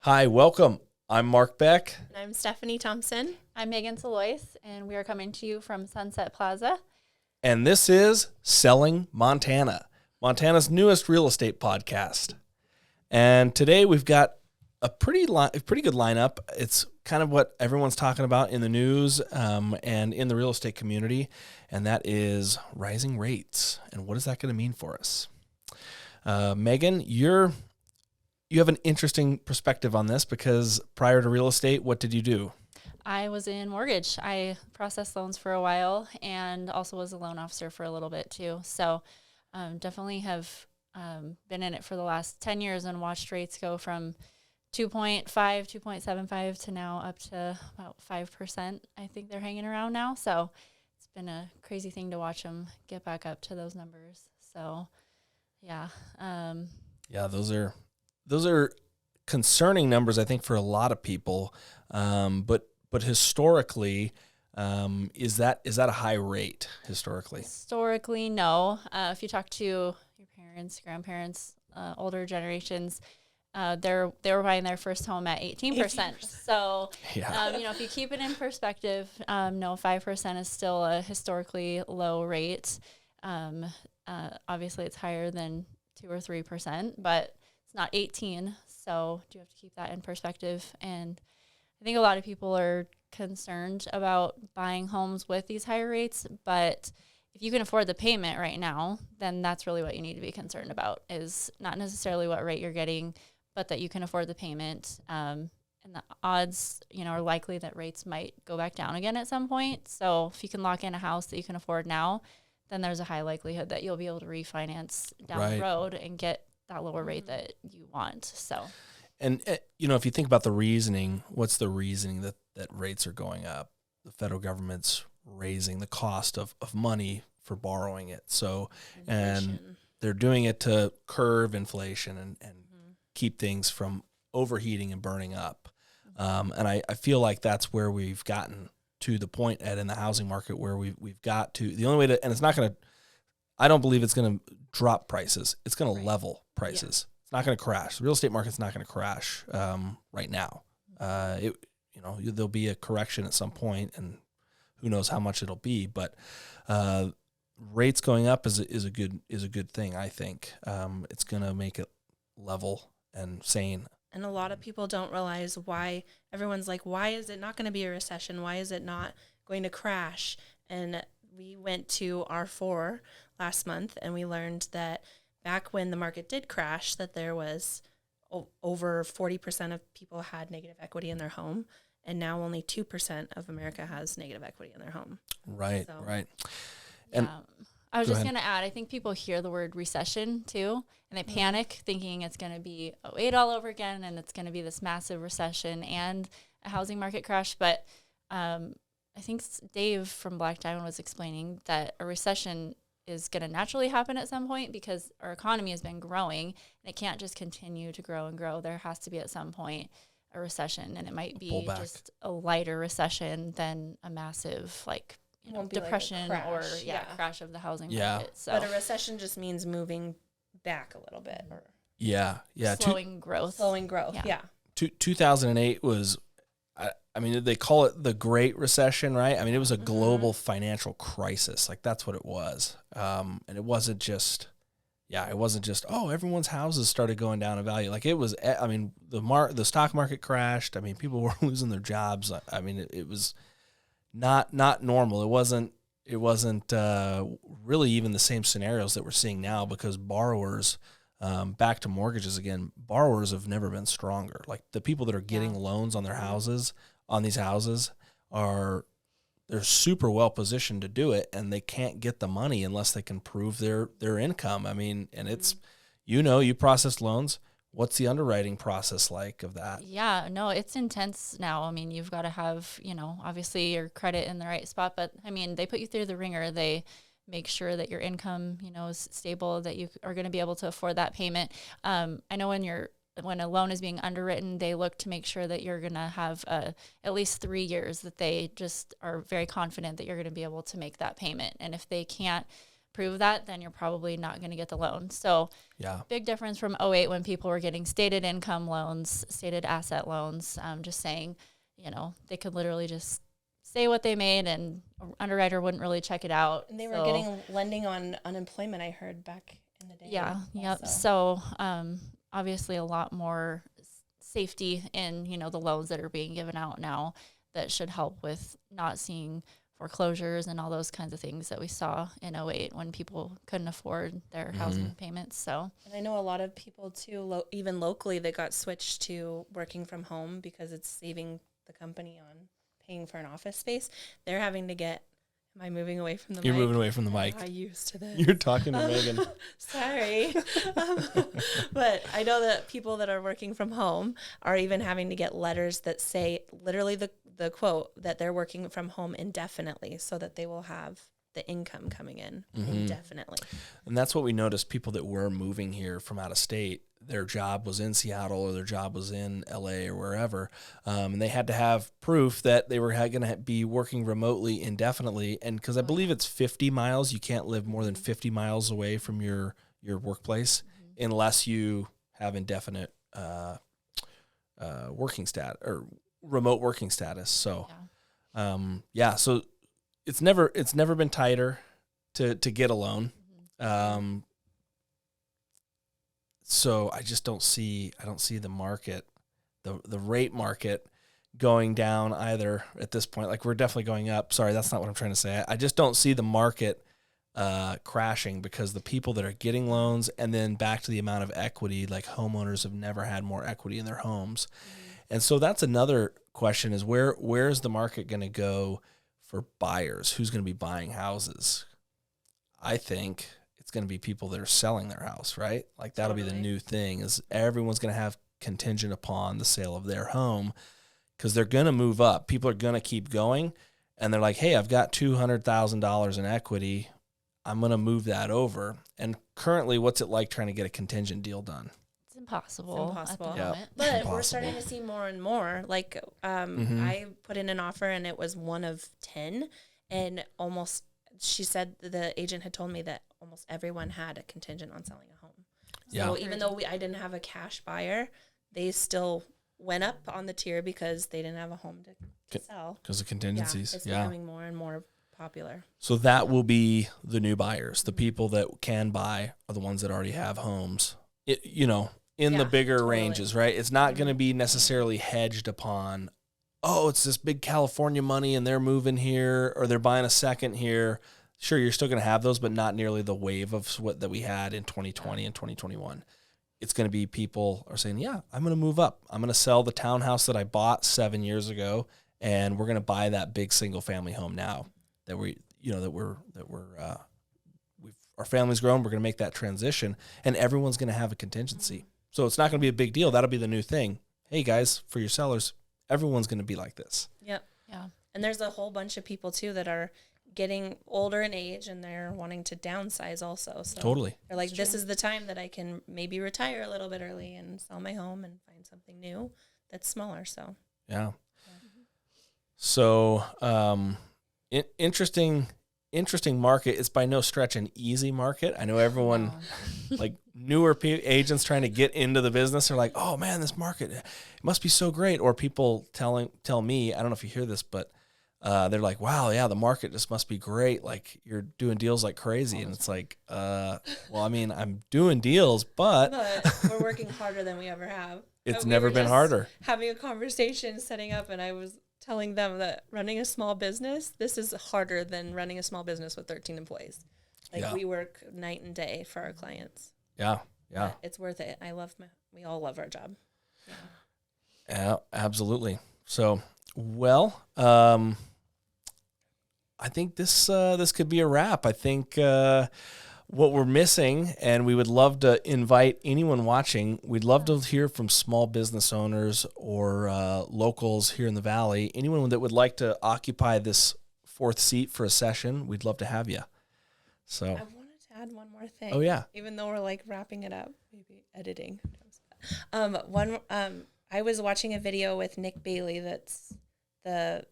Hi, welcome. I'm Mark Beck. And I'm Stephanie Thompson. I'm Meghan Salois, and we are coming to you from Sunset Plaza. And this is Selling Montana, Montana's newest real estate podcast. And today we've got a pretty good lineup. It's kind of what everyone's talking about in the news and in the real estate community, and that is rising rates. And what is that going to mean for us? Meghan, you have an interesting perspective on this because prior to real estate, what did you do? I was in mortgage. I processed loans for a while and also was a loan officer for a little bit too. So definitely have been in it for the last 10 years and watched rates go from 2.5, 2.75 to now up to about 5%. I think they're hanging around now. So it's been a crazy thing to watch them get back up to those numbers. So yeah. Those are concerning numbers, I think, for a lot of people. But historically, is that a high rate historically? Historically, no. If you talk to your parents, grandparents, older generations, they were buying their first home at 18%. So, Yeah. If you keep it in perspective, no, 5% is still a historically low rate. Obviously, it's higher than 2 or 3%, but it's not 18, so do have to keep that in perspective. And I think a lot of people are concerned about buying homes with these higher rates, but if you can afford the payment right now, then that's really what you need to be concerned about, is not necessarily what rate you're getting, but that you can afford the payment. And the odds, are likely that rates might go back down again at some point. So if you can lock in a house that you can afford now, then there's a high likelihood that you'll be able to refinance down the road and get that lower rate that you want. So, And if you think about the reasoning, what's the reasoning that rates are going up? The federal government's raising the cost of money for borrowing it. So, and they're doing it to curb inflation and keep things from overheating and burning up. And I feel like that's where we've gotten to the point in the housing market where we've got to, the only way to, and it's not going to, I don't believe it's going to drop prices. It's going to level prices. Yeah. It's not going to crash. The real estate market's not going to crash right now. There'll be a correction at some point, and who knows how much it'll be. But rates going up is a good thing. I think it's going to make it level and sane. And a lot of people don't realize why everyone's like, why is it not going to be a recession? Why is it not going to crash? And we went to R4 last month, and we learned that back when the market did crash, that there was over 40% of people had negative equity in their home, and now only 2% of America has negative equity in their home. Right, so. Right. And I was just going to add, I think people hear the word recession too, and they panic thinking it's going to be 2008 all over again, and it's going to be this massive recession and a housing market crash. But I think Dave from Black Diamond was explaining that a recession is going to naturally happen at some point because our economy has been growing, and it can't just continue to grow and grow. There has to be at some point a recession, and it might be just a lighter recession than a massive depression like or crash of the housing market. So. But a recession just means moving back a little bit. Or slowing growth. Yeah. 2008 was, they call it the Great Recession, right? I mean, it was a global financial crisis. Like, that's what it was. And it wasn't just, everyone's houses started going down in value. Like, it was, the stock market crashed. I mean, people were losing their jobs. I mean, it was not normal. It wasn't really even the same scenarios that we're seeing now, because borrowers, back to mortgages again, borrowers have never been stronger. Like, the people that are getting loans on their houses, on these houses, they're super well positioned to do it, and they can't get the money unless they can prove their income. I mean, and it's, you process loans. What's the underwriting process like of that? Yeah, no, it's intense now. I mean, you've got to have, obviously your credit in the right spot, but I mean, they put you through the ringer. They make sure that your income, is stable, that you are going to be able to afford that payment. I know when a loan is being underwritten, they look to make sure that you're going to have at least 3 years, that they just are very confident that you're going to be able to make that payment. And if they can't prove that, then you're probably not going to get the loan. So big difference from '08 when people were getting stated income loans, stated asset loans, just saying, they could literally just say what they made and underwriter wouldn't really check it out. And they were getting lending on unemployment, I heard, back in the day. Yeah. Yep. So obviously a lot more safety in, the loans that are being given out now that should help with not seeing foreclosures and all those kinds of things that we saw in '08 when people couldn't afford their housing payments. So, and I know a lot of people too, even locally, that got switched to working from home because it's saving the company on paying for an office space. They're having to get. Am I moving away from the mic? You're moving away from the mic. I'm not used to this. You're talking to Megan. Sorry. But I know that people that are working from home are even having to get letters that say literally the quote that they're working from home indefinitely so that they will have the income coming in indefinitely. And that's what we noticed. People that were moving here from out of state, their job was in Seattle or their job was in LA or wherever. And they had to have proof that they were going to be working remotely indefinitely. And because I believe it's 50 miles, you can't live more than 50 miles away from your workplace unless you have indefinite working status or remote working status. So, so it's never been tighter to get a loan. So I just don't see the market, the rate market going down either at this point. Like, we're definitely going up. Sorry, that's not what I'm trying to say. I just don't see the market crashing because the people that are getting loans, and then back to the amount of equity, like homeowners have never had more equity in their homes. And so that's another question is where's the market going to go for buyers? Who's going to be buying houses? I think it's going to be people that are selling their house, right? Like that'll be the new thing is everyone's going to have contingent upon the sale of their home because they're going to move up. People are going to keep going and they're like, hey, I've got $200,000 in equity. I'm going to move that over. And currently, what's it like trying to get a contingent deal done? Impossible. At the moment. But we're starting to see more and more. Like I put in an offer and it was one of 10, and almost she said the agent had told me that almost everyone had a contingent on selling a home. So even though I didn't have a cash buyer, they still went up on the tier because they didn't have a home to sell. Because of contingencies. It's becoming more and more popular. So that will be the new buyers. The people that can buy are the ones that already have homes. In the bigger ranges, right? It's not going to be necessarily hedged upon, it's this big California money and they're moving here or they're buying a second here. Sure, you're still going to have those, but not nearly the wave of what that we had in 2020 and 2021. It's going to be people are saying, yeah, I'm going to move up. I'm going to sell the townhouse that I bought 7 years ago, and we're going to buy that big single family home now that our family's grown. We're going to make that transition, and everyone's going to have a contingency. So it's not going to be a big deal. That'll be the new thing. Hey, guys, for your sellers, everyone's going to be like this. Yep. Yeah. And there's a whole bunch of people, too, that are getting older in age, and they're wanting to downsize also. So totally. They're like, this is the time that I can maybe retire a little bit early and sell my home and find something new that's smaller. So, yeah. So, interesting market. It's by no stretch an easy market. I know everyone, like newer agents trying to get into the business are like, oh man, this market, it must be so great. Or people tell me, I don't know if you hear this, but they're like, wow, yeah, the market just must be great. Like you're doing deals like crazy. And it's like, well, I mean, I'm doing deals, but we're working harder than we ever have. It's never been harder. Having a conversation, setting up, and I was telling them that running a small business, this is harder than running a small business with 13 employees. Like we work night and day for our clients. Yeah. Yeah. But it's worth it. We all love our job. Yeah, absolutely. So, well, I think this could be a wrap. I think what we're missing, and we would love to invite anyone watching, we'd love to hear from small business owners or locals here in the Valley, anyone that would like to occupy this fourth seat for a session, we'd love to have you. So I wanted to add one more thing. Oh, yeah. Even though we're like wrapping it up, maybe editing. I was watching a video with Nick Bailey, that's the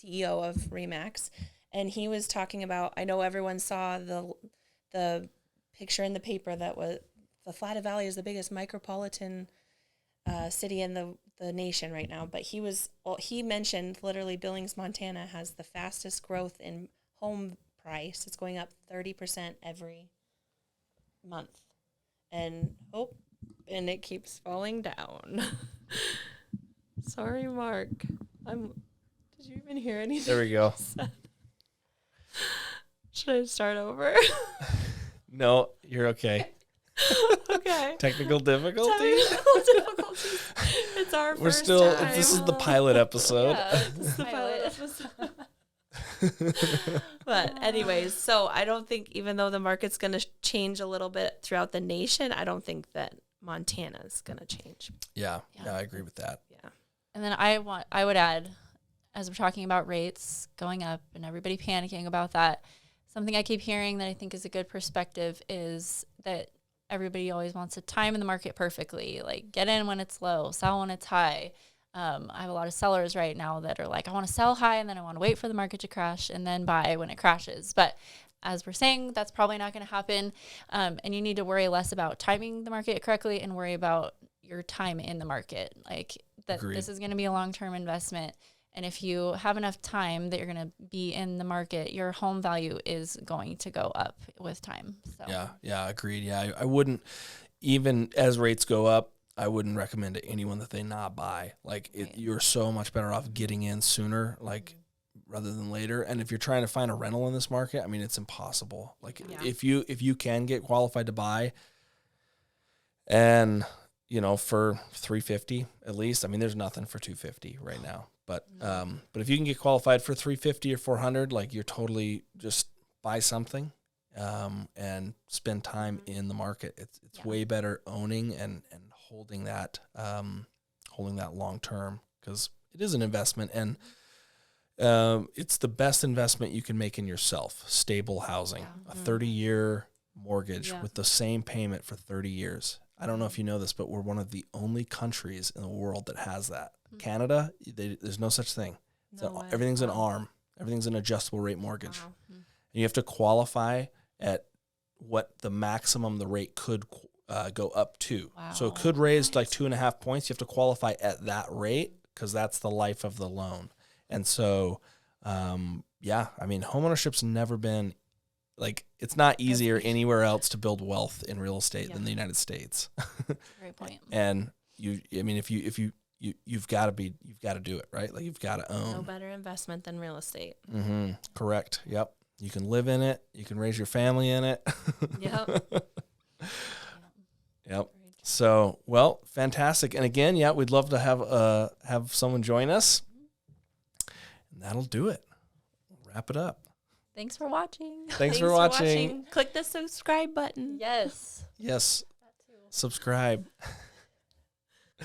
CEO of RE/MAX, And he was talking about, I know everyone saw the picture in the paper that was the Flathead Valley is the biggest micropolitan city in the nation right now. But he mentioned literally Billings, Montana has the fastest growth in home price. It's going up 30% every month. And it keeps falling down. Sorry, Mark. Did you even hear anything? There we go. Should I start over? No, you're okay. Okay. Technical difficulties? Technical difficulties. It's our We're first still, time. this is the pilot episode. Yeah, This is the pilot pilot. episode. But anyways, so I don't think, even though the market's going to change a little bit throughout the nation, I don't think that Montana's going to change. Yeah, I agree with that. Yeah. And then I would add, as we're talking about rates going up and everybody panicking about that, something I keep hearing that I think is a good perspective is that everybody always wants to time in the market perfectly, like get in when it's low, sell when it's high. I have a lot of sellers right now that are like, I want to sell high and then I want to wait for the market to crash and then buy when it crashes. But as we're saying, that's probably not going to happen. And you need to worry less about timing the market correctly and worry about your time in the market. Like that Agreed. This is going to be a long-term investment. And if you have enough time that you're going to be in the market, your home value is going to go up with time. So Yeah, agreed. Yeah, I wouldn't, even as rates go up, I wouldn't recommend to anyone that they not buy. Like Right. you're so much better off getting in sooner, like rather than later. And if you're trying to find a rental in this market, I mean, it's impossible. Like Yeah. if you can get qualified to buy, and for $350 at least. I mean, there's nothing for $250 right now. But if you can get qualified for $350 or $400, like you're totally just buy something, and spend time in the market. It's way better owning and holding that long term, because it is an investment, and it's the best investment you can make in yourself. Stable housing, a 30-year mortgage with the same payment for 30 years. I don't know if you know this, but we're one of the only countries in the world that has that. Canada, there's no such thing. Everything's an ARM. Everything's an adjustable rate mortgage. Wow. And you have to qualify at what the maximum the rate could go up to. Wow. So it could raise like 2.5 points. You have to qualify at that rate because that's the life of the loan. And so, I mean, homeownership's never been, like, it's not easier anywhere else to build wealth in real estate than the United States. Great point. And you've got to do it, right? Like, you've got to own. No better investment than real estate. Mm-hmm. Correct. Yep. You can live in it. You can raise your family in it. Yep. Yep. So, well, fantastic. And again, we'd love to have someone join us. And that'll do it. We'll wrap it up. Thanks for watching. Thanks for watching. Click the subscribe button. Yes. Yes. Subscribe.